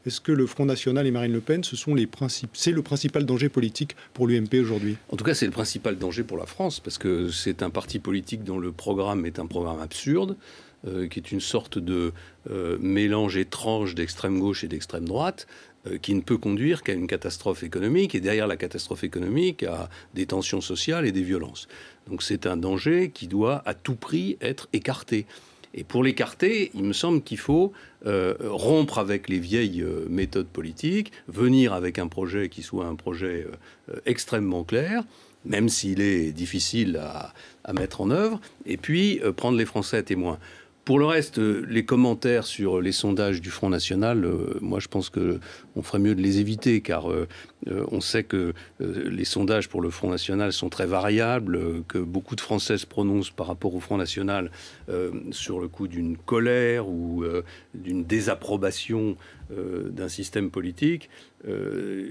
Est-ce que le Front National et Marine Le Pen, c'est le principal danger politique pour l'UMP aujourd'hui? En tout cas, c'est le principal danger pour la France, parce que c'est un parti politique dont le programme est un programme absurde, qui est une sorte de mélange étrange d'extrême gauche et d'extrême droite, qui ne peut conduire qu'à une catastrophe économique, et derrière la catastrophe économique, à des tensions sociales et des violences. Donc c'est un danger qui doit à tout prix être écarté. Et pour l'écarter, il me semble qu'il faut rompre avec les vieilles méthodes politiques, venir avec un projet qui soit un projet extrêmement clair, même s'il est difficile à mettre en œuvre, et puis prendre les Français à témoin. Pour le reste, les commentaires sur les sondages du Front National, moi je pense qu'on ferait mieux de les éviter, car on sait que les sondages pour le Front National sont très variables, que beaucoup de Français se prononcent par rapport au Front National sur le coup d'une colère ou d'une désapprobation d'un système politique.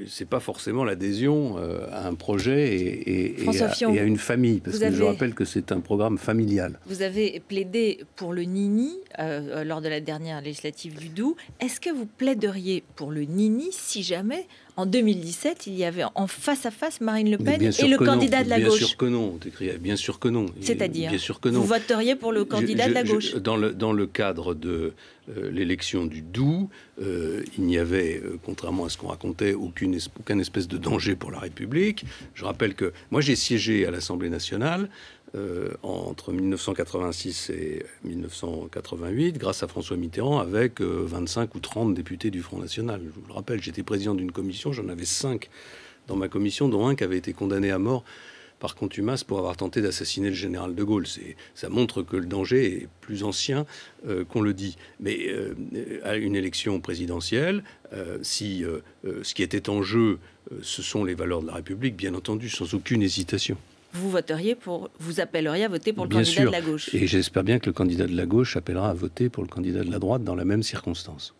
C'est pas forcément l'adhésion à un projet et à une famille, parce que je rappelle que c'est un programme familial. Vous avez plaidé pour le Nini lors de la dernière législative du Doubs. Est-ce que vous plaideriez pour le Nini si jamais en 2017 il y avait en face à face Marine Le Pen et le candidat de la gauche? Bien sûr que non, bien sûr que non. C'est-à-dire, bien sûr que non. Vous voteriez pour le candidat de la gauche? Dans le cadre de l'élection du Doubs, il n'y avait, contrairement à ce qu'on racontait, aucun espèce de danger pour la République. Je rappelle que moi j'ai siégé à l'Assemblée nationale entre 1986 et 1988, grâce à François Mitterrand, avec 25 ou 30 députés du Front National. Je vous le rappelle, j'étais président d'une commission, j'en avais 5 dans ma commission, dont un qui avait été condamné à mort par contumace pour avoir tenté d'assassiner le général de Gaulle. Ça montre que le danger est plus ancien qu'on le dit. Mais à une élection présidentielle, si ce qui était en jeu, ce sont les valeurs de la République, bien entendu, sans aucune hésitation. Vous appelleriez à voter pour le candidat de la gauche? Et j'espère bien que le candidat de la gauche appellera à voter pour le candidat de la droite dans la même circonstance.